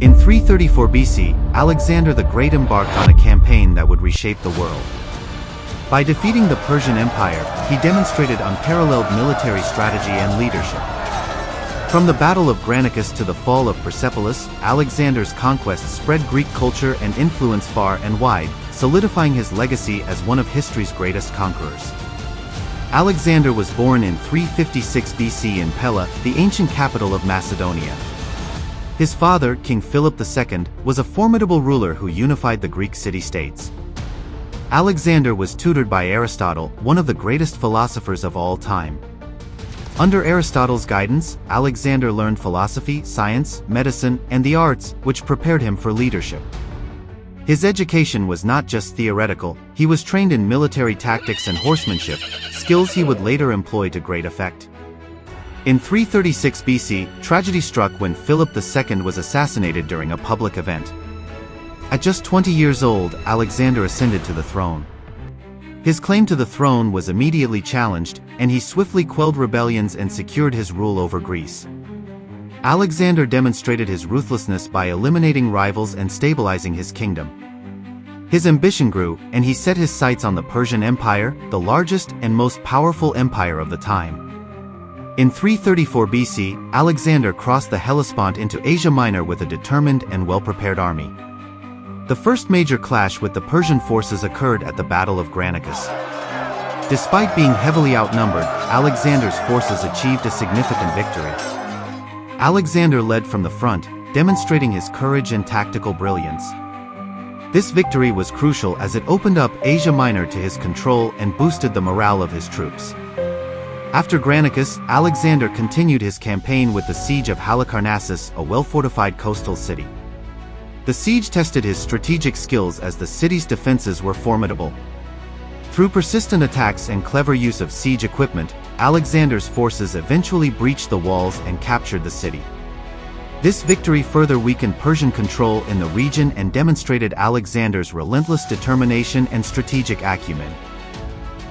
In 334 BC, Alexander the Great embarked on a campaign that would reshape the world. By defeating the Persian Empire, he demonstrated unparalleled military strategy and leadership. From the Battle of Granicus to the fall of Persepolis, Alexander's conquests spread Greek culture and influence far and wide, solidifying his legacy as one of history's greatest conquerors. Alexander was born in 356 BC in Pella, the ancient capital of Macedonia. His father, King Philip II, was a formidable ruler who unified the Greek city-states. Alexander was tutored by Aristotle, one of the greatest philosophers of all time. Under Aristotle's guidance, Alexander learned philosophy, science, medicine, and the arts, which prepared him for leadership. His education was not just theoretical, he was trained in military tactics and horsemanship, skills he would later employ to great effect. In 336 BC, tragedy struck when Philip II was assassinated during a public event. At just 20 years old, Alexander ascended to the throne. His claim to the throne was immediately challenged, and he swiftly quelled rebellions and secured his rule over Greece. Alexander demonstrated his ruthlessness by eliminating rivals and stabilizing his kingdom. His ambition grew, and he set his sights on the Persian Empire, the largest and most powerful empire of the time. In 334 BC, Alexander crossed the Hellespont into Asia Minor with a determined and well-prepared army. The first major clash with the Persian forces occurred at the Battle of Granicus. Despite being heavily outnumbered, Alexander's forces achieved a significant victory. Alexander led from the front, demonstrating his courage and tactical brilliance. This victory was crucial as it opened up Asia Minor to his control and boosted the morale of his troops. After Granicus, Alexander continued his campaign with the siege of Halicarnassus, a well-fortified coastal city. The siege tested his strategic skills as the city's defenses were formidable. Through persistent attacks and clever use of siege equipment, Alexander's forces eventually breached the walls and captured the city. This victory further weakened Persian control in the region and demonstrated Alexander's relentless determination and strategic acumen.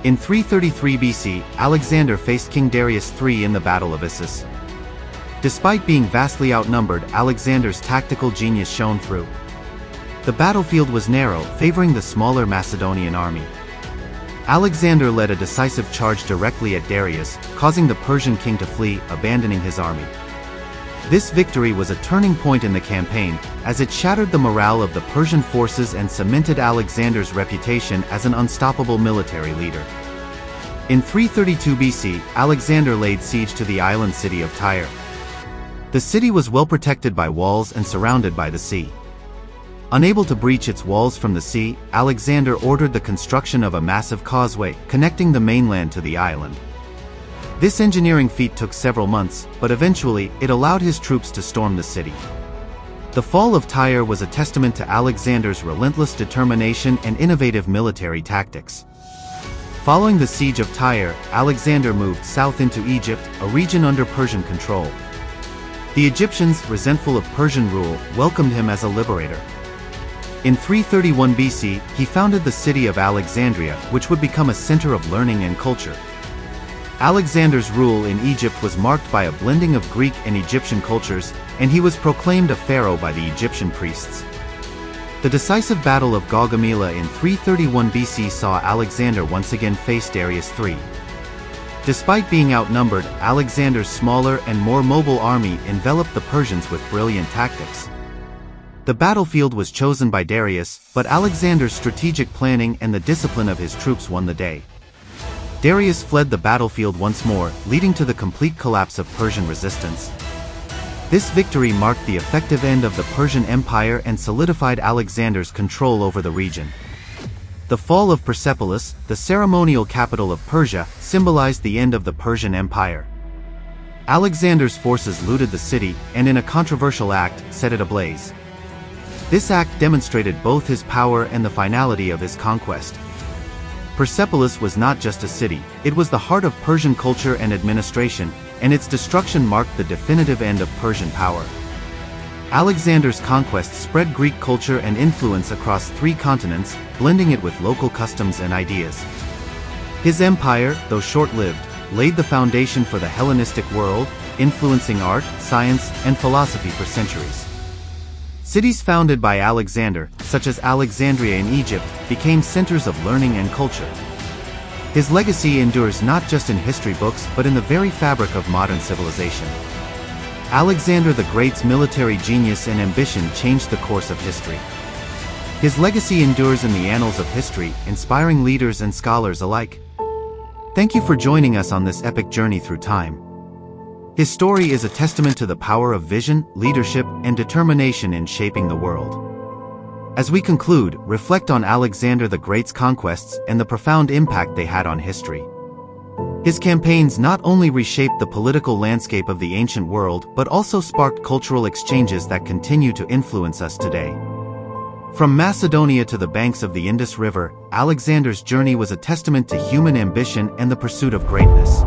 In 333 BC, Alexander faced King Darius III in the Battle of Issus. Despite being vastly outnumbered, Alexander's tactical genius shone through. The battlefield was narrow, favoring the smaller Macedonian army. Alexander led a decisive charge directly at Darius, causing the Persian king to flee, abandoning his army. This victory was a turning point in the campaign, as it shattered the morale of the Persian forces and cemented Alexander's reputation as an unstoppable military leader. In 332 BC, Alexander laid siege to the island city of Tyre. The city was well protected by walls and surrounded by the sea. Unable to breach its walls from the sea, Alexander ordered the construction of a massive causeway, connecting the mainland to the island. This engineering feat took several months, but eventually, it allowed his troops to storm the city. The fall of Tyre was a testament to Alexander's relentless determination and innovative military tactics. Following the siege of Tyre, Alexander moved south into Egypt, a region under Persian control. The Egyptians, resentful of Persian rule, welcomed him as a liberator. In 331 BC, he founded the city of Alexandria, which would become a center of learning and culture. Alexander's rule in Egypt was marked by a blending of Greek and Egyptian cultures, and he was proclaimed a pharaoh by the Egyptian priests. The decisive Battle of Gaugamela in 331 BC saw Alexander once again face Darius III. Despite being outnumbered, Alexander's smaller and more mobile army enveloped the Persians with brilliant tactics. The battlefield was chosen by Darius, but Alexander's strategic planning and the discipline of his troops won the day. Darius fled the battlefield once more, leading to the complete collapse of Persian resistance. This victory marked the effective end of the Persian Empire and solidified Alexander's control over the region. The fall of Persepolis, the ceremonial capital of Persia, symbolized the end of the Persian Empire. Alexander's forces looted the city, and in a controversial act, set it ablaze. This act demonstrated both his power and the finality of his conquest. Persepolis was not just a city, it was the heart of Persian culture and administration, and its destruction marked the definitive end of Persian power. Alexander's conquests spread Greek culture and influence across 3 continents, blending it with local customs and ideas. His empire, though short-lived, laid the foundation for the Hellenistic world, influencing art, science, and philosophy for centuries. Cities founded by Alexander, such as Alexandria in Egypt, became centers of learning and culture. His legacy endures not just in history books but in the very fabric of modern civilization. Alexander the Great's military genius and ambition changed the course of history. His legacy endures in the annals of history, inspiring leaders and scholars alike. Thank you for joining us on this epic journey through time. His story is a testament to the power of vision, leadership, and determination in shaping the world. As we conclude, reflect on Alexander the Great's conquests and the profound impact they had on history. His campaigns not only reshaped the political landscape of the ancient world but also sparked cultural exchanges that continue to influence us today. From Macedonia to the banks of the Indus River, Alexander's journey was a testament to human ambition and the pursuit of greatness.